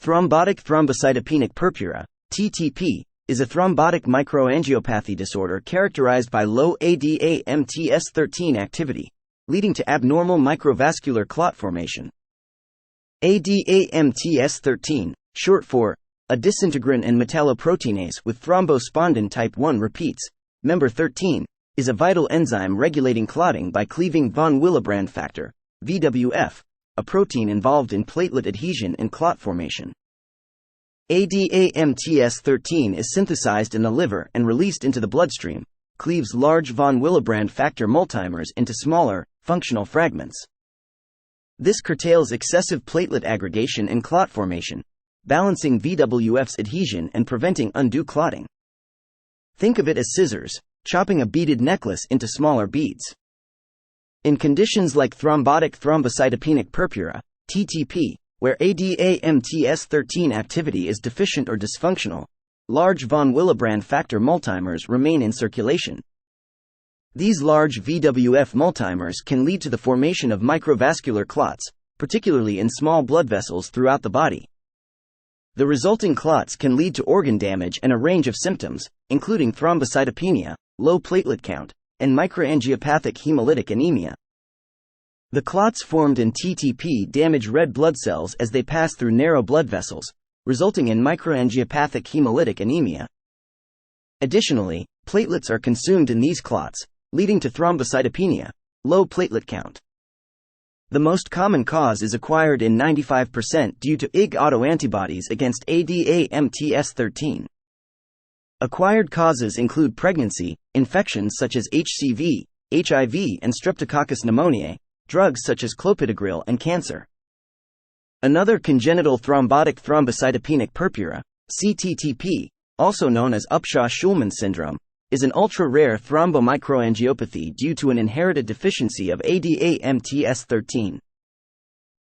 Thrombotic thrombocytopenic purpura, TTP, is a thrombotic microangiopathy disorder characterized by low ADAMTS13 activity, leading to abnormal microvascular clot formation. ADAMTS13, short for a disintegrin and metalloproteinase with thrombospondin type 1 repeats, member 13, is a vital enzyme regulating clotting by cleaving von Willebrand factor, VWF, a protein involved in platelet adhesion and clot formation. ADAMTS13 is synthesized in the liver and released into the bloodstream, cleaves large von Willebrand factor multimers into smaller, functional fragments. This curtails excessive platelet aggregation and clot formation, balancing VWF's adhesion and preventing undue clotting. Think of it as scissors, chopping a beaded necklace into smaller beads. In conditions like thrombotic thrombocytopenic purpura, TTP, where ADAMTS13 activity is deficient or dysfunctional, large von Willebrand factor multimers remain in circulation. These large VWF multimers can lead to the formation of microvascular clots, particularly in small blood vessels throughout the body. The resulting clots can lead to organ damage and a range of symptoms, including thrombocytopenia, low platelet count, and microangiopathic hemolytic anemia. The clots formed in TTP damage red blood cells as they pass through narrow blood vessels, resulting in microangiopathic hemolytic anemia. Additionally, platelets are consumed in these clots, leading to thrombocytopenia, low platelet count. The most common cause is acquired in 95% due to IgG autoantibodies against ADAMTS13. Acquired causes include pregnancy, infections such as HCV, HIV, and Streptococcus pneumoniae, drugs such as clopidogrel, and cancer. Another congenital thrombotic thrombocytopenic purpura, CTTP, also known as Upshaw-Schulman syndrome, is an ultra-rare thrombomicroangiopathy due to an inherited deficiency of ADAMTS13.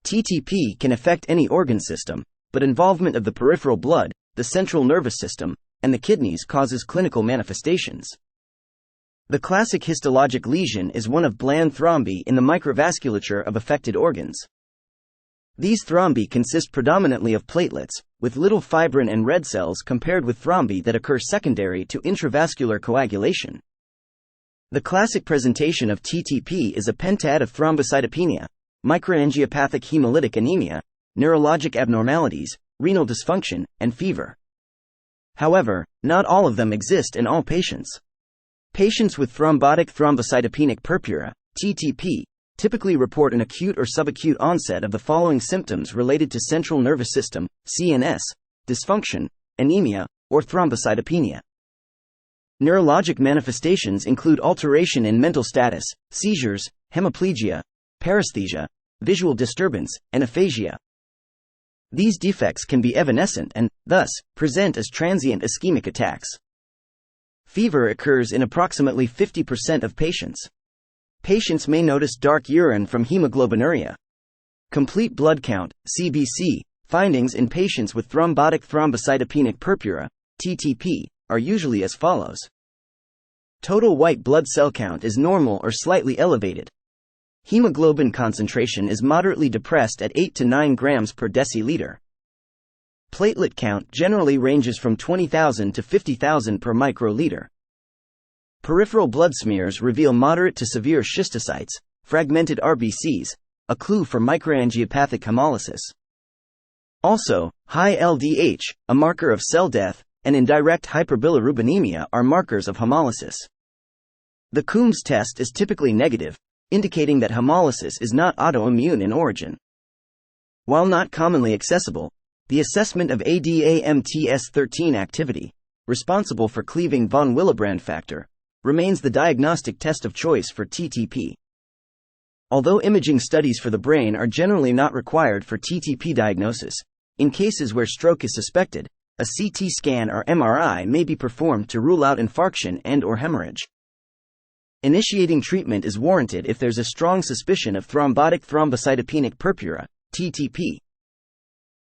TTP can affect any organ system, but involvement of the peripheral blood, the central nervous system, and the kidneys causes clinical manifestations. The classic histologic lesion is one of bland thrombi in the microvasculature of affected organs. These thrombi consist predominantly of platelets, with little fibrin and red cells compared with thrombi that occur secondary to intravascular coagulation. The classic presentation of TTP is a pentad of thrombocytopenia, microangiopathic hemolytic anemia, neurologic abnormalities, renal dysfunction, and fever. However, not all of them exist in all patients. Patients with thrombotic thrombocytopenic purpura, TTP, typically report an acute or subacute onset of the following symptoms related to central nervous system, CNS, dysfunction, anemia, or thrombocytopenia. Neurologic manifestations include alteration in mental status, seizures, hemiplegia, paresthesia, visual disturbance, and aphasia. These defects can be evanescent and, thus, present as transient ischemic attacks. Fever occurs in approximately 50% of patients. Patients may notice dark urine from hemoglobinuria. Complete blood count, CBC, findings in patients with thrombotic thrombocytopenic purpura, TTP, are usually as follows. Total white blood cell count is normal or slightly elevated. Hemoglobin concentration is moderately depressed at 8 to 9 grams per deciliter. Platelet count generally ranges from 20,000 to 50,000 per microliter. Peripheral blood smears reveal moderate to severe schistocytes, fragmented RBCs, a clue for microangiopathic hemolysis. Also, high LDH, a marker of cell death, and indirect hyperbilirubinemia are markers of hemolysis. The Coombs test is typically negative, indicating that hemolysis is not autoimmune in origin. While not commonly accessible, the assessment of ADAMTS13 activity, responsible for cleaving von Willebrand factor, remains the diagnostic test of choice for TTP. Although imaging studies for the brain are generally not required for TTP diagnosis, in cases where stroke is suspected, a CT scan or MRI may be performed to rule out infarction and/or hemorrhage. Initiating treatment is warranted if there's a strong suspicion of thrombotic thrombocytopenic purpura, TTP.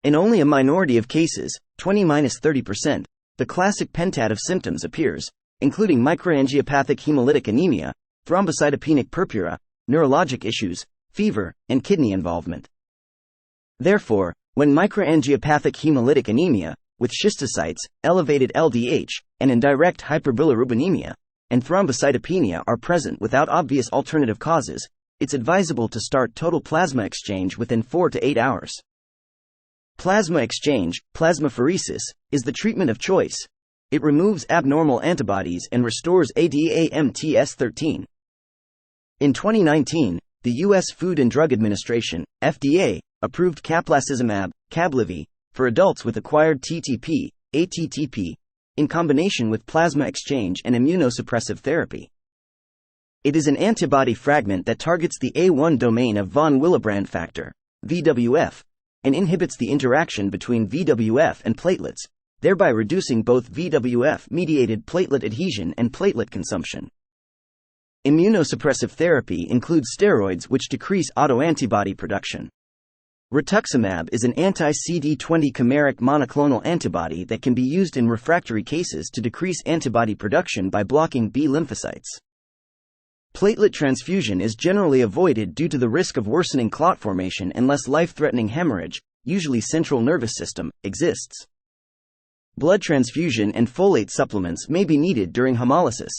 In only a minority of cases, 20–30%, the classic pentad of symptoms appears, including microangiopathic hemolytic anemia, thrombocytopenic purpura, neurologic issues, fever, and kidney involvement. Therefore, When microangiopathic hemolytic anemia, with schistocytes, elevated LDH, and indirect hyperbilirubinemia, and thrombocytopenia are present without obvious alternative causes, it's advisable to start total plasma exchange within 4 to 8 hours. Plasma exchange, plasmapheresis, is the treatment of choice. It removes abnormal antibodies and restores ADAMTS13. In 2019, the U.S. Food and Drug Administration, FDA, approved caplacizumab, Cablivy, for adults with acquired TTP, ATTP, in combination with plasma exchange and immunosuppressive therapy. It is an antibody fragment that targets the A1 domain of von Willebrand factor, VWF, and inhibits the interaction between VWF and platelets, thereby reducing both VWF-mediated platelet adhesion and platelet consumption. Immunosuppressive therapy includes steroids which decrease autoantibody production. Rituximab is an anti-CD20 chimeric monoclonal antibody that can be used in refractory cases to decrease antibody production by blocking B lymphocytes. Platelet transfusion is generally avoided due to the risk of worsening clot formation unless life-threatening hemorrhage, usually central nervous system, exists. Blood transfusion and folate supplements may be needed during hemolysis.